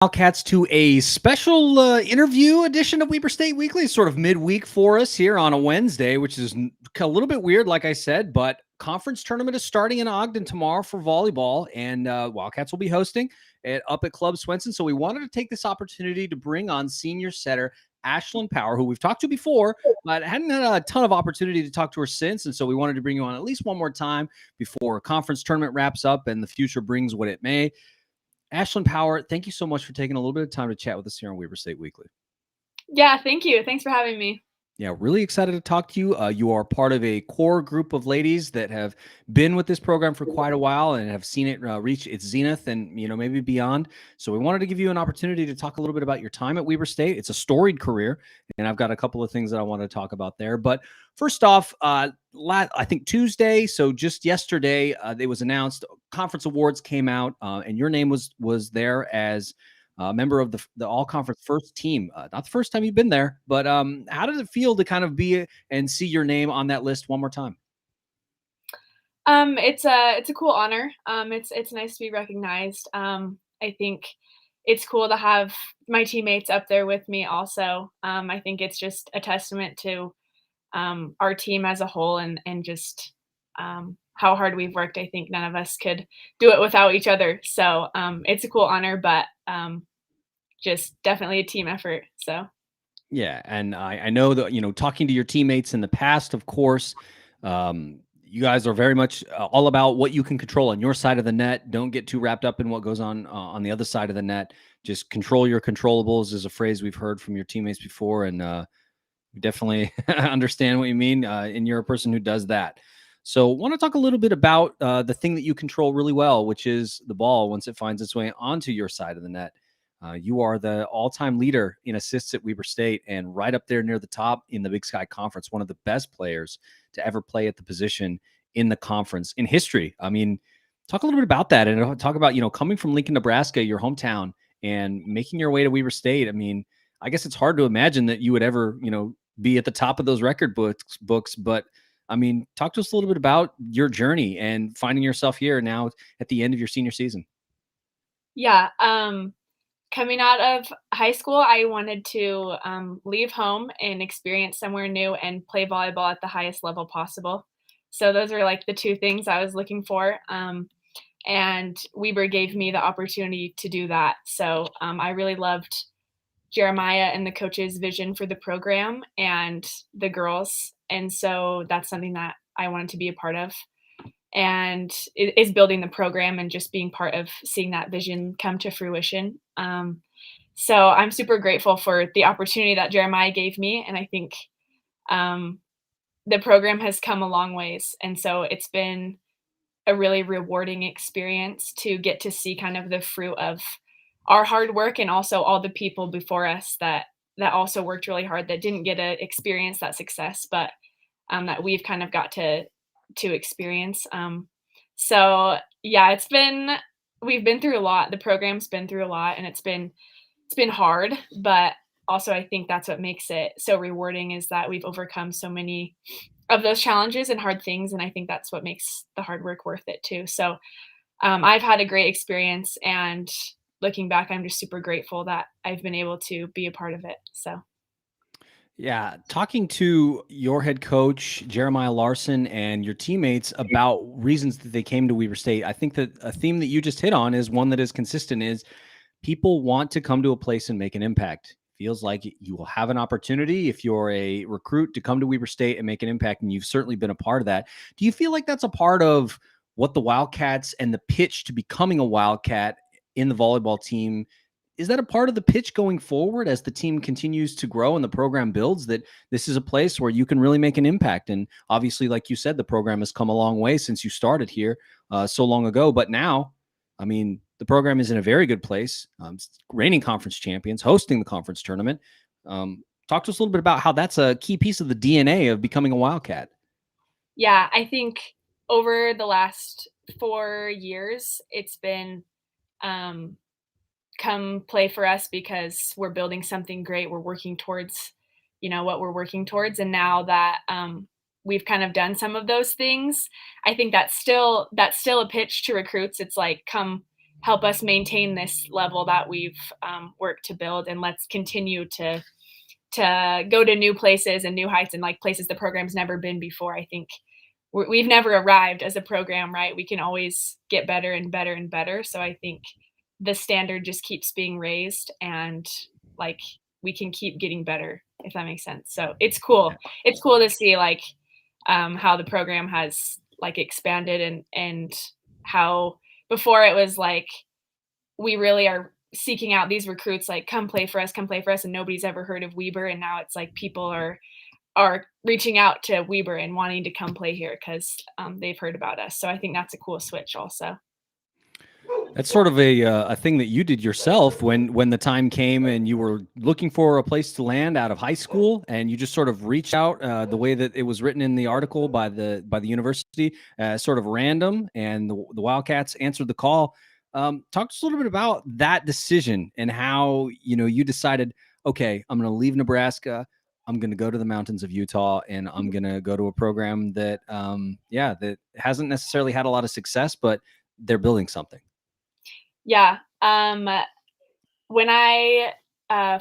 Wildcats to a special interview edition of Weber State Weekly, sort of midweek for us here on a Wednesday, which is a little bit weird, like I said, but conference tournament is starting in Ogden tomorrow for volleyball, and Wildcats will be hosting it up at Club Swenson. So we wanted to take this opportunity to bring on senior setter Ashlyn Power, who we've talked to before, but hadn't had a ton of opportunity to talk to her since. And so we wanted to bring you on at least one more time before conference tournament wraps up and the future brings what it may. Ashlyn Power, thank you so much for taking a little bit of time to chat with us here on Weber State Weekly. Yeah, thank you. Thanks for having me. Yeah, really excited to talk to you. You are part of a core group of ladies that have been with this program for quite a while and have seen it reach its zenith and maybe beyond. So we wanted to give you an opportunity to talk a little bit about your time at Weber State. It's a storied career, and I've got a couple of things that I want to talk about there. But first off, I think Tuesday, so just yesterday, it was announced conference awards came out, and your name was there as member of the all conference first team. Not the first time you've been there, but how did it feel to kind of be and see your name on that list one more time? It's a cool honor. It's nice to be recognized. I think it's cool to have my teammates up there with me also. I think it's just a testament to our team as a whole and just how hard we've worked. I think none of us could do it without each other. So it's a cool honor, but just definitely a team effort. So Yeah, and I know that talking to your teammates in the past, of course, you guys are very much all about what you can control on your side of the net. Don't get too wrapped up in what goes on the other side of the net. Just control your controllables is a phrase we've heard from your teammates before, and we definitely understand what you mean. And you're a person who does that. So, want to talk a little bit about the thing that you control really well, which is the ball once it finds its way onto your side of the net. You are the all-time leader in assists at Weber State and right up there near the top in the Big Sky Conference, one of the best players to ever play at the position in the conference in history. I mean, talk a little bit about that and talk about, coming from Lincoln, Nebraska, your hometown, and making your way to Weber State. I mean, I guess it's hard to imagine that you would ever, be at the top of those record books, but I mean, talk to us a little bit about your journey and finding yourself here now at the end of your senior season. yeah. Coming out of high school, I wanted to leave home and experience somewhere new and play volleyball at the highest level possible. So those are like the two things I was looking for. And Weber gave me the opportunity to do that. So I really loved Jeremiah and the coach's vision for the program and the girls. And so that's something that I wanted to be a part of and is building the program and just being part of seeing that vision come to fruition. So I'm super grateful for the opportunity that Jeremiah gave me, and I think the program has come a long ways, and so it's been a really rewarding experience to get to see kind of the fruit of our hard work and also all the people before us that also worked really hard that didn't get to experience that success, but that we've kind of got to experience. So yeah, we've been through a lot. The program's been through a lot, and it's been hard, but also I think that's what makes it so rewarding is that we've overcome so many of those challenges and hard things, and I think that's what makes the hard work worth it too. So I've had a great experience, and looking back, I'm just super grateful that I've been able to be a part of it. So Yeah, talking to your head coach, Jeremiah Larson, and your teammates about reasons that they came to Weber State, I think that a theme that you just hit on is one that is consistent is people want to come to a place and make an impact. Feels like you will have an opportunity if you're a recruit to come to Weber State and make an impact, and you've certainly been a part of that. Do you feel like that's a part of what the Wildcats and the pitch to becoming a Wildcat in the volleyball team is that a part of the pitch going forward as the team continues to grow and the program builds that this is a place where you can really make an impact? And obviously, like you said, the program has come a long way since you started here so long ago. But now, I mean, the program is in a very good place. Reigning conference champions, hosting the conference tournament. Talk to us a little bit about how that's a key piece of the DNA of becoming a Wildcat. yeah, I think over the last 4 years, it's been um, come play for us because we're building something great. We're working towards, what we're working towards. And now that we've kind of done some of those things, I think that's still a pitch to recruits. It's like help us maintain this level that we've worked to build, and let's continue to go to new places and new heights and like places the program's never been before. I think we've never arrived as a program, right? We can always get better and better and better. So I think the standard just keeps being raised, and like we can keep getting better, if that makes sense. So it's cool. It's cool to see like how the program has like expanded, and how before it was like we really are seeking out these recruits like come play for us, and nobody's ever heard of Weber, and now it's like people are reaching out to Weber and wanting to come play here because they've heard about us. So I think that's a cool switch also. That's sort of a thing that you did yourself when the time came and you were looking for a place to land out of high school, and you just sort of reached out the way that it was written in the article by the university, sort of random, and the Wildcats answered the call. Talk to us a little bit about that decision and how you decided, okay, I'm going to leave Nebraska. I'm going to go to the mountains of Utah, and I'm going to go to a program that, that hasn't necessarily had a lot of success, but they're building something. Yeah. When I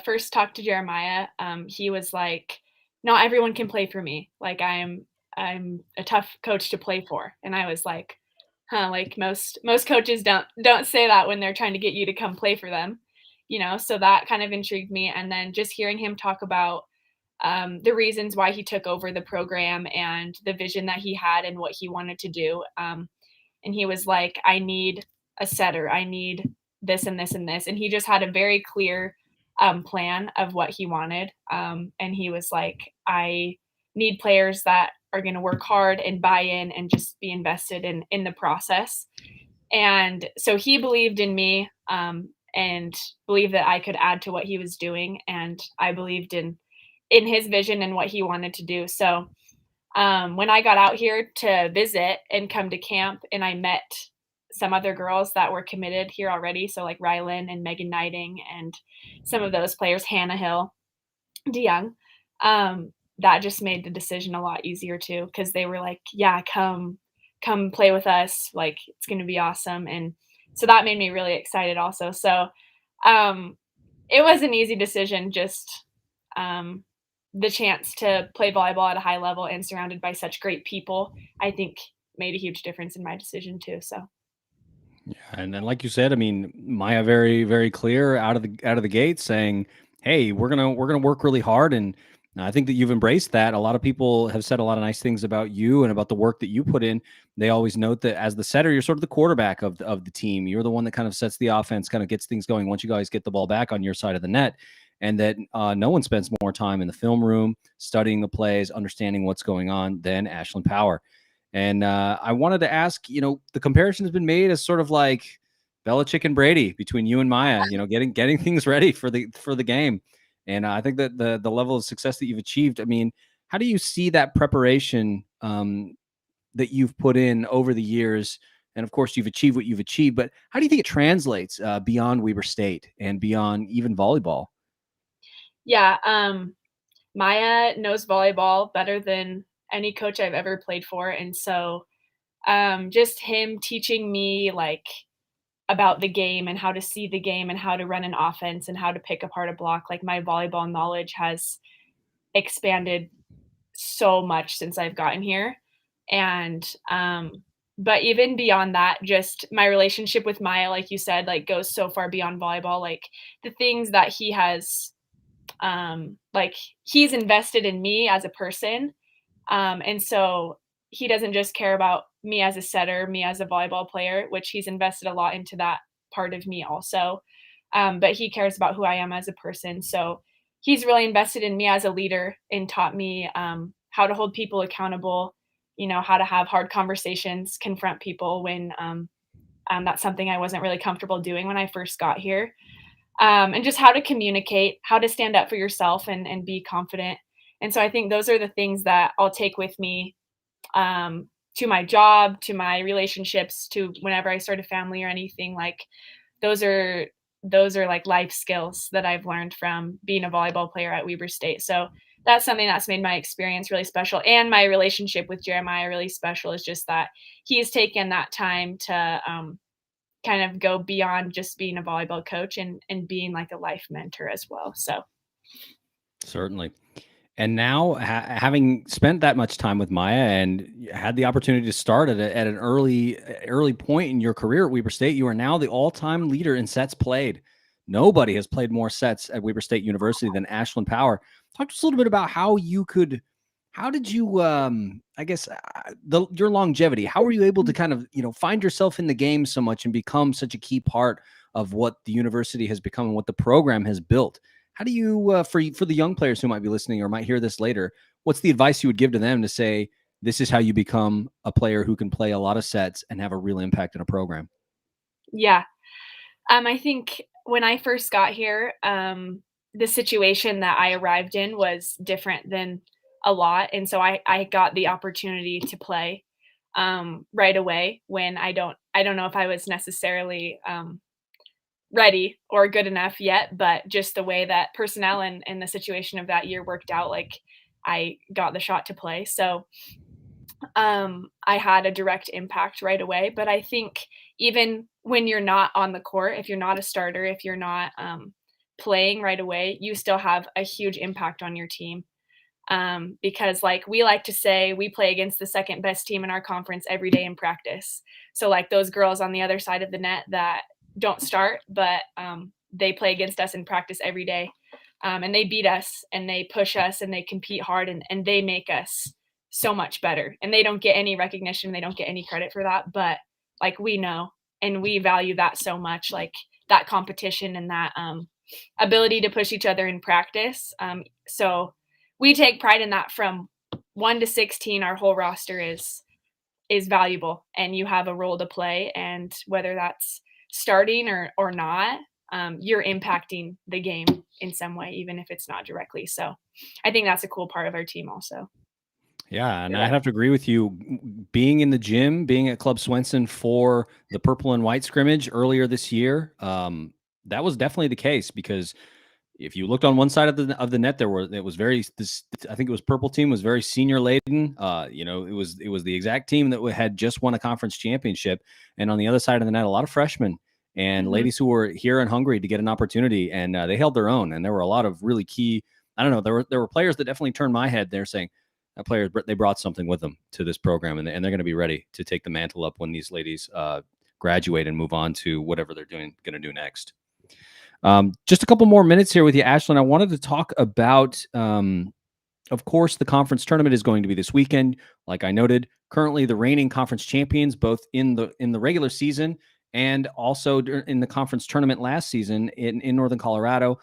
first talked to Jeremiah, he was like, "Not everyone can play for me. Like I'm a tough coach to play for." And I was like, "Huh?" Like most coaches don't say that when they're trying to get you to come play for them, you know. So that kind of intrigued me. And then just hearing him talk about the reasons why he took over the program and the vision that he had and what he wanted to do. And he was like, I need a setter. I need this and this and this. And he just had a very clear plan of what he wanted. And he was like, I need players that are going to work hard and buy in and just be invested in the process. And so he believed in me, and believed that I could add to what he was doing. And I believed in his vision and what he wanted to do. So when I got out here to visit and come to camp, and I met some other girls that were committed here already, so like Rylan and Megan Knighting and some of those players, Hannah Hill, DeYoung, that just made the decision a lot easier too, because they were like, "Yeah, come play with us. Like it's going to be awesome." And so that made me really excited also. So um, it was an easy decision, just um, the chance to play volleyball at a high level and surrounded by such great people, I think made a huge difference in my decision too. So Yeah, and then like you said, I mean, Maya very, very clear out of the gate saying, "Hey, we're gonna work really hard," and I think that you've embraced that. A lot of people have said a lot of nice things about you and about the work that you put in. They always note that as the setter, you're sort of the quarterback of the team. You're the one that kind of sets the offense, kind of gets things going once you guys get the ball back on your side of the net, and that no one spends more time in the film room studying the plays, understanding what's going on than Ashlyn Power. And I wanted to ask, the comparison has been made as sort of like Belichick and Brady between you and Maya, getting things ready for the game. And I think that the level of success that you've achieved, I mean, how do you see that preparation that you've put in over the years? And of course, you've achieved what you've achieved, but how do you think it translates beyond Weber State and beyond even volleyball? yeah, Maya knows volleyball better than any coach I've ever played for, and so just him teaching me like about the game and how to see the game and how to run an offense and how to pick apart a block. Like my volleyball knowledge has expanded so much since I've gotten here. And but even beyond that, just my relationship with Maya, like you said, like goes so far beyond volleyball. Like the things that he has like he's invested in me as a person. And so he doesn't just care about me as a setter, me as a volleyball player, which he's invested a lot into that part of me also. But he cares about who I am as a person. So he's really invested in me as a leader and taught me how to hold people accountable, how to have hard conversations, confront people when that's something I wasn't really comfortable doing when I first got here. And just how to communicate, how to stand up for yourself and be confident. And so I think those are the things that I'll take with me to my job, to my relationships, to whenever I start a family or anything. Like those are like life skills that I've learned from being a volleyball player at Weber State. So that's something that's made my experience really special, and my relationship with Jeremiah really special. Is just that he's taken that time to kind of go beyond just being a volleyball coach and being like a life mentor as well. So Certainly. And now, having spent that much time with Maya and had the opportunity to start at an early point in your career at Weber State, you are now the all-time leader in sets played. Nobody has played more sets at Weber State University than Ashlyn Power. Talk to us a little bit about how did you, I guess, your longevity. How were you able to kind of, find yourself in the game so much and become such a key part of what the university has become and what the program has built? How do you, for the young players who might be listening or might hear this later, what's the advice you would give to them to say, this is how you become a player who can play a lot of sets and have a real impact in a program? yeah, I think when I first got here, the situation that I arrived in was different than a lot, and so I got the opportunity to play right away when I don't know if I was necessarily ready or good enough yet, but just the way that personnel and the situation of that year worked out, like I got the shot to play. So I had a direct impact right away. But I think even when you're not on the court, if you're not a starter, if you're not playing right away, you still have a huge impact on your team. Because like we like to say, we play against the second best team in our conference every day in practice. So like those girls on the other side of the net that don't start, but they play against us in practice every day. And they beat us and they push us and they compete hard and they make us so much better. And they don't get any recognition. They don't get any credit for that. But like we know and we value that so much, like that competition and that ability to push each other in practice. So we take pride in that. From 1 to 16, our whole roster is valuable and you have a role to play. And whether that's starting or not, you're impacting the game in some way, even if it's not directly. So I think that's a cool part of our team also. Yeah, and I'd have to agree with you. Being in the gym, being at Club Swenson for the purple and white scrimmage earlier this year, that was definitely the case, because if you looked on one side of the net, it was very this. I think it was purple team was very senior laden. It was the exact team that had just won a conference championship, and on the other side of the net, a lot of freshmen and Mhm. ladies who were here and hungry to get an opportunity, and they held their own. And there were a lot of really key. I don't know. There were players that definitely turned my head. They're saying that players, they brought something with them to this program, and they're going to be ready to take the mantle up when these ladies graduate and move on to whatever they're going to do next. Just a couple more minutes here with you, Ashlyn. I wanted to talk about, of course, the conference tournament is going to be this weekend. Like I noted, currently the reigning conference champions, both in the regular season and also in the conference tournament last season in Northern Colorado.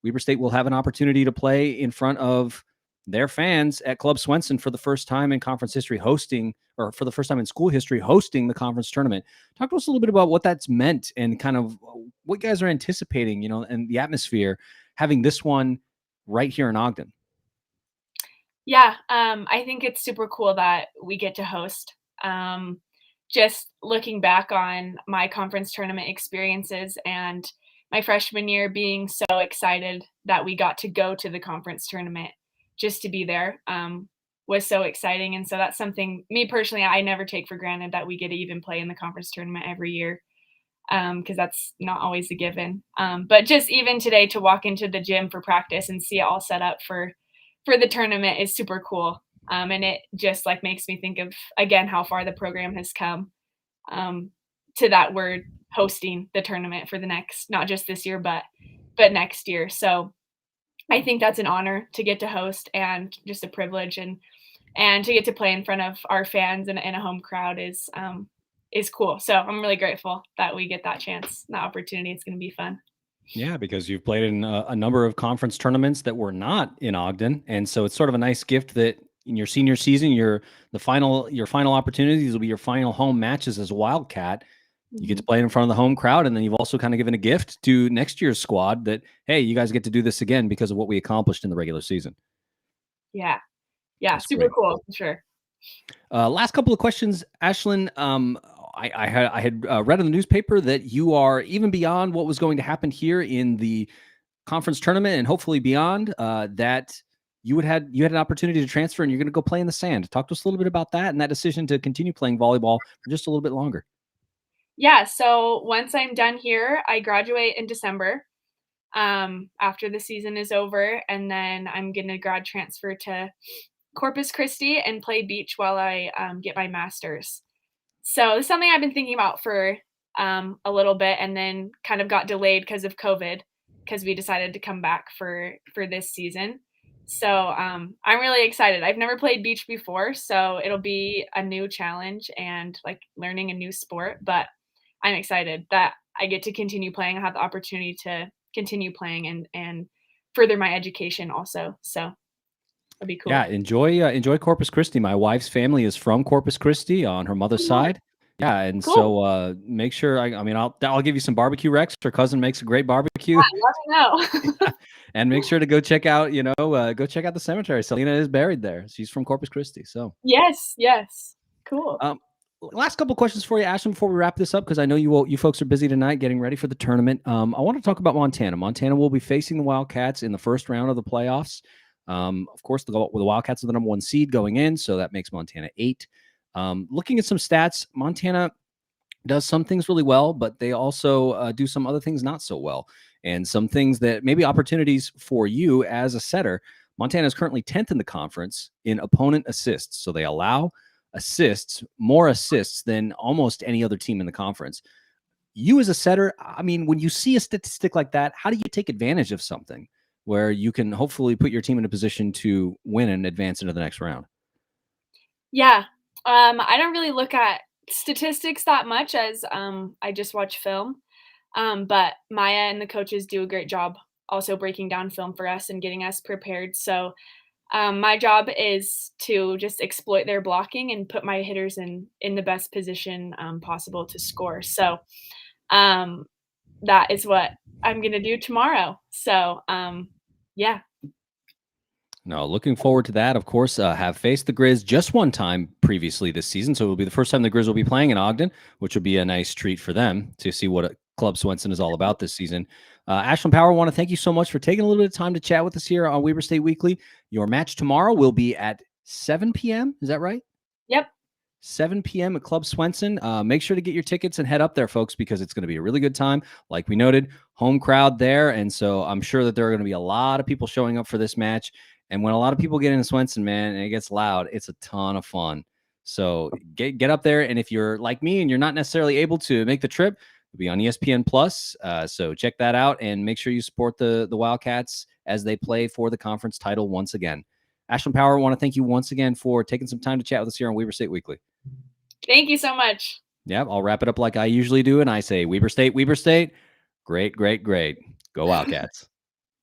Weber State will have an opportunity to play in front of their fans at Club Swenson for the first time in conference history, for the first time in school history, hosting the conference tournament. Talk to us a little bit about what that's meant and kind of what you guys are anticipating, and the atmosphere having this one right here in Ogden. Yeah, I think it's super cool that we get to host. Just looking back on my conference tournament experiences and my freshman year, being so excited that we got to go to the conference tournament just to be there was so exciting. And so that's something, me personally, I never take for granted that we get to even play in the conference tournament every year, because that's not always a given. But just even today to walk into the gym for practice and see it all set up for the tournament is super cool. And it just like makes me think of again how far the program has come, to that word hosting the tournament for the next, not just this year, but next year. So I think that's an honor to get to host and just a privilege, and to get to play in front of our fans and a home crowd is cool. So I'm really grateful that we get that chance, that opportunity. It's going to be fun. Yeah, because you've played in a number of conference tournaments that were not in Ogden, and so it's sort of a nice gift that in your senior season, your final opportunities will be your final home matches as a Wildcat. You get to Mhm. play in front of the home crowd, and then you've also kind of given a gift to next year's squad that, hey, you guys get to do this again because of what we accomplished in the regular season. Yeah. Yeah. That's Super great. cool. For sure. Last couple of questions, Ashlyn. I had read in the newspaper that you are even beyond what was going to happen here in the conference tournament and hopefully beyond. That you had an opportunity to transfer and you're going to go play in the sand. Talk to us a little bit about that and that decision to continue playing volleyball for just a little bit longer. Yeah, so once I'm done here, I graduate in December, after the season is over, and then I'm gonna grad transfer to Corpus Christi and play beach while I, get my master's. So it's something I've been thinking about for, a little bit and then kind of got delayed because of COVID, because we decided to come back for this season. So, I'm really excited. I've never played beach before, so it'll be a new challenge and, like, learning a new sport, but I'm excited that I get to continue playing. I have the opportunity to continue playing and further my education also, so it'll be Yeah, cool. enjoy Corpus Christi. My wife's family is from Corpus Christi on her mother's Oh, nice. side. Yeah, and Cool. so make sure I mean I'll give you some barbecue Rex. Her cousin makes a great barbecue. Yeah, let me know. And make sure to go check out, go check out the cemetery. Selena is buried there. She's from Corpus Christi. So Yes, yes. Cool. um last couple questions for you, Ashlyn, before we wrap this up, because I know you folks are busy tonight getting ready for the tournament. I want to talk about Montana. Montana will be facing the Wildcats in the first round of the playoffs. Of course, the Wildcats are the number one seed going in, so that makes Montana 8. Looking at some stats, Montana does some things really well, but they also do some other things not so well. And some things that maybe opportunities for you as a setter. Montana is currently 10th in the conference in opponent assists. So they allow more assists than almost any other team in the conference. You as a setter, I mean, when you see a statistic like that, how do you take advantage of something where you can hopefully put your team in a position to win and advance into the next round? Yeah. I don't really look at statistics that much as, I just watch film. But Maya and the coaches do a great job also breaking down film for us and getting us prepared. So, my job is to just exploit their blocking and put my hitters in the best position, possible to score. So, um, that is what I'm gonna do tomorrow. So, yeah. No, looking forward to that. Of course, have faced the Grizz just one time previously this season, so it'll be the first time the Grizz will be playing in Ogden, which will be a nice treat for them to see what Club Swenson is all about this season. Ashlyn Power, want to thank you so much for taking a little bit of time to chat with us here on Weber State Weekly. Your match tomorrow will be at 7 p.m. Is that right? Yep. 7 p.m. at Club Swenson. Make sure to get your tickets and head up there, folks, because it's going to be a really good time. Like we noted, home crowd there. And so I'm sure that there are going to be a lot of people showing up for this match. And when a lot of people get into Swenson, man, and it gets loud, it's a ton of fun. So get up there. And if you're like me and you're not necessarily able to make the trip, it'll be on ESPN Plus. So check that out and make sure you support the Wildcats as they play for the conference title once again. Ashlyn Power, I want to thank you once again for taking some time to chat with us here on Weber State Weekly. Thank you so much. Yeah, I'll wrap it up like I usually do. And I say, Weber State, Weber State. Great, great, great. Go Wildcats.